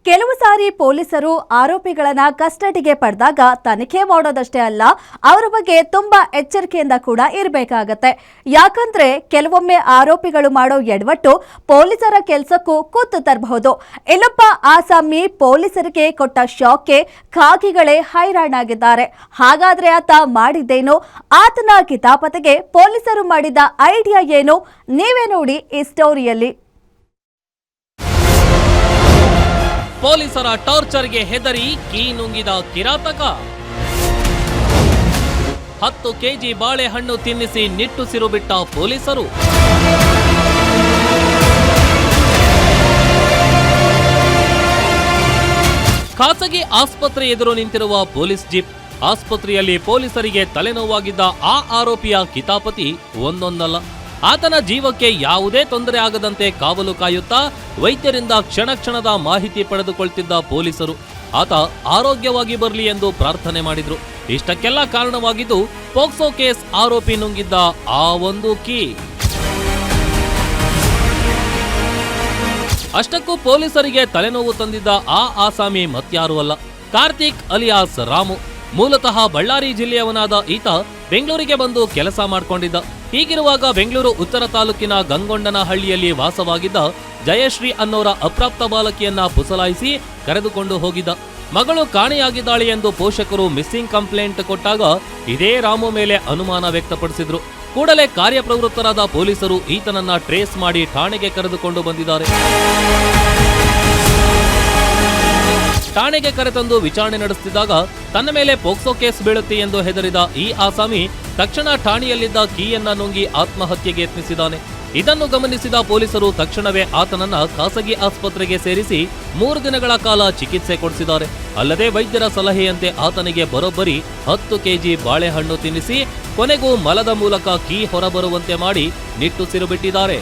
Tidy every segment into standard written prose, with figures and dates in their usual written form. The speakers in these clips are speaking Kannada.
ಕೆಲವು ಸಾರಿ ಪೊಲೀಸರು ಆರೋಪಿಗಳನ್ನ ಕಸ್ಟಡಿಗೆ ಪಡೆದಾಗ ತನಿಖೆ ಮಾಡೋದಷ್ಟೇ ಅಲ್ಲ, ಅವರ ಬಗ್ಗೆ ತುಂಬಾ ಎಚ್ಚರಿಕೆಯಿಂದ ಕೂಡ ಇರಬೇಕಾಗತ್ತೆ. ಯಾಕಂದ್ರೆ ಕೆಲವೊಮ್ಮೆ ಆರೋಪಿಗಳು ಮಾಡೋ ಎಡವಟ್ಟು ಪೊಲೀಸರ ಕೆಲಸಕ್ಕೂ ಕುತ್ತು ತರಬಹುದು. ಇಲ್ಲೊಬ್ಬ ಆಸಾಮಿ ಪೊಲೀಸರಿಗೆ ಕೊಟ್ಟ ಶಾಕ್ಗೆ ಖಾಕಿಗಳೇ ಹೈರಾಣಾಗಿದ್ದಾರೆ. ಹಾಗಾದ್ರೆ ಆತ ಮಾಡಿದ್ದೇನು? ಆತನ ಕಿತಾಪತಿಗೆ ಪೊಲೀಸರು ಮಾಡಿದ ಐಡಿಯಾ ಏನು? ನೀವೇ ನೋಡಿ ಈ ಸ್ಟೋರಿಯಲ್ಲಿ. ಪೊಲೀಸರ ಟಾರ್ಚರ್ಗೆ ಹೆದರಿ ಕೀ ನುಂಗಿದ ಕಿರಾತಕ. 10 ಕೆಜಿ ಬಾಳೆಹಣ್ಣು ತಿನ್ನಿಸಿ ನಿಟ್ಟುಸಿರು ಬಿಟ್ಟ ಪೊಲೀಸರು. ಖಾಸಗಿ ಆಸ್ಪತ್ರೆ ಎದುರು ನಿಂತಿರುವ ಪೊಲೀಸ್ ಜೀಪ್. ಆಸ್ಪತ್ರೆಯಲ್ಲಿ ಪೊಲೀಸರಿಗೆ ತಲೆನೋವಾಗಿದ್ದ ಆ ಆರೋಪಿಯ ಕಿತಾಪತಿ ಒಂದೊಂದಲ್ಲ. ಆತನ ಜೀವಕ್ಕೆ ಯಾವುದೇ ತೊಂದರೆ ಆಗದಂತೆ ಕಾವಲು ಕಾಯುತ್ತಾ ವೈದ್ಯರಿಂದ ಕ್ಷಣ ಕ್ಷಣದ ಮಾಹಿತಿ ಪಡೆದುಕೊಳ್ತಿದ್ದ ಪೊಲೀಸರು ಆತ ಆರೋಗ್ಯವಾಗಿ ಬರಲಿ ಎಂದು ಪ್ರಾರ್ಥನೆ ಮಾಡಿದ್ರು. ಇಷ್ಟಕ್ಕೆಲ್ಲ ಕಾರಣವಾಗಿದ್ದು ಪೋಕ್ಸೋ ಕೇಸ್ ಆರೋಪಿ ನುಂಗಿದ್ದ ಆ ಒಂದು ಕೀ. ಅಷ್ಟಕ್ಕೂ ಪೊಲೀಸರಿಗೆ ತಲೆನೋವು ತಂದಿದ್ದ ಆ ಆಸಾಮಿ ಮತ್ಯಾರೂ ಅಲ್ಲ, ಕಾರ್ತಿಕ್ ಅಲಿಯಾಸ್ ರಾಮು. ಮೂಲತಃ ಬಳ್ಳಾರಿ ಜಿಲ್ಲೆಯವನಾದ ಈತ ಬೆಂಗಳೂರಿಗೆ ಬಂದು ಕೆಲಸ ಮಾಡಿಕೊಂಡಿದ್ದ. ಹೀಗಿರುವಾಗ ಬೆಂಗಳೂರು ಉತ್ತರ ತಾಲೂಕಿನ ಗಂಗೊಂಡನಹಳ್ಳಿಯಲ್ಲಿ ವಾಸವಾಗಿದ್ದ ಜಯಶ್ರೀ ಅನ್ನೋರ ಅಪ್ರಾಪ್ತ ಬಾಲಕಿಯನ್ನ ಪುಸಲಾಯಿಸಿ ಕರೆದುಕೊಂಡು ಹೋಗಿದ್ದ. ಮಗಳು ಕಾಣೆಯಾಗಿದ್ದಾಳೆ ಎಂದು ಪೋಷಕರು ಮಿಸ್ಸಿಂಗ್ ಕಂಪ್ಲೇಂಟ್ ಕೊಟ್ಟಾಗ ಇದೇ ರಾಮು ಮೇಲೆ ಅನುಮಾನ ವ್ಯಕ್ತಪಡಿಸಿದ್ರು. ಕೂಡಲೇ ಕಾರ್ಯಪ್ರವೃತ್ತರಾದ ಪೊಲೀಸರು ಈತನನ್ನ ಟ್ರೇಸ್ ಮಾಡಿ ಠಾಣೆಗೆ ಕರೆದುಕೊಂಡು ಬಂದಿದ್ದಾರೆ. ಠಾಣೆಗೆ ಕರೆತಂದು ವಿಚಾರಣೆ ನಡೆಸುತ್ತಿದ್ದಾಗ ತನ್ನ ಮೇಲೆ ಪೋಕ್ಸೋ ಕೇಸ್ ಬೀಳುತ್ತೆ ಎಂದು ಹೆದರಿದ ಈ ಆಸಾಮಿ ತಕ್ಷಣ ಠಾಣೆಯಲ್ಲಿದ್ದ ಕೀಯನ್ನ ನುಂಗಿ ಆತ್ಮಹತ್ಯೆಗೆ ಯತ್ನಿಸಿದ್ದಾನೆ. ಇದನ್ನು ಗಮನಿಸಿದ ಪೊಲೀಸರು ತಕ್ಷಣವೇ ಆತನನ್ನ ಖಾಸಗಿ ಆಸ್ಪತ್ರೆಗೆ ಸೇರಿಸಿ 3 ದಿನಗಳ ಕಾಲ ಚಿಕಿತ್ಸೆ ಕೊಡಿಸಿದ್ದಾರೆ. ಅಲ್ಲದೆ ವೈದ್ಯರ ಸಲಹೆಯಂತೆ ಆತನಿಗೆ ಬರೋಬ್ಬರಿ 10 ಕೆಜಿ ಬಾಳೆಹಣ್ಣು ತಿನ್ನಿಸಿ ಕೊನೆಗೂ ಮಲದ ಮೂಲಕ ಕೀ ಹೊರಬರುವಂತೆ ಮಾಡಿ ನಿಟ್ಟುಸಿರು ಬಿಟ್ಟಿದ್ದಾರೆ.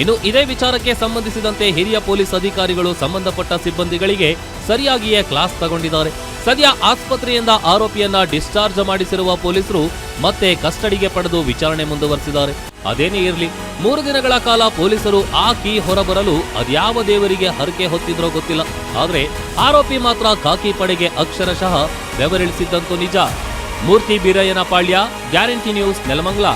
ಇನ್ನು ಇದೇ ವಿಚಾರಕ್ಕೆ ಸಂಬಂಧಿಸಿದಂತೆ ಹಿರಿಯ ಪೊಲೀಸ್ ಅಧಿಕಾರಿಗಳು ಸಂಬಂಧಪಟ್ಟ ಸಿಬ್ಬಂದಿಗಳಿಗೆ ಸರಿಯಾಗಿಯೇ ಕ್ಲಾಸ್ ತಗೊಂಡಿದ್ದಾರೆ. ಸದ್ಯ ಆಸ್ಪತ್ರೆಯಿಂದ ಆರೋಪಿಯನ್ನ ಡಿಸ್ಚಾರ್ಜ್ ಮಾಡಿಸಿರುವ ಪೊಲೀಸರು ಮತ್ತೆ ಕಸ್ಟಡಿಗೆ ಪಡೆದು ವಿಚಾರಣೆ ಮುಂದುವರೆಸಿದ್ದಾರೆ. ಅದೇನೇ ಇರಲಿ, 3 ದಿನಗಳ ಕಾಲ ಪೊಲೀಸರು ಆ ಕೀ ಹೊರಬರಲು ಅದ್ಯಾವ ದೇವರಿಗೆ ಹರಕೆ ಹೊತ್ತಿದ್ರೋ ಗೊತ್ತಿಲ್ಲ. ಆದ್ರೆ ಆರೋಪಿ ಮಾತ್ರ ಖಾಕಿ ಪಡೆಗೆ ಅಕ್ಷರಶಃ ಬೆವರಿಳಿಸಿದ್ದಂತೂ ನಿಜ. ಮೂರ್ತಿ ಬೀರಯ್ಯನ ಪಾಳ್ಯ, ಗ್ಯಾರಂಟಿ ನ್ಯೂಸ್, ನೆಲಮಂಗಲ.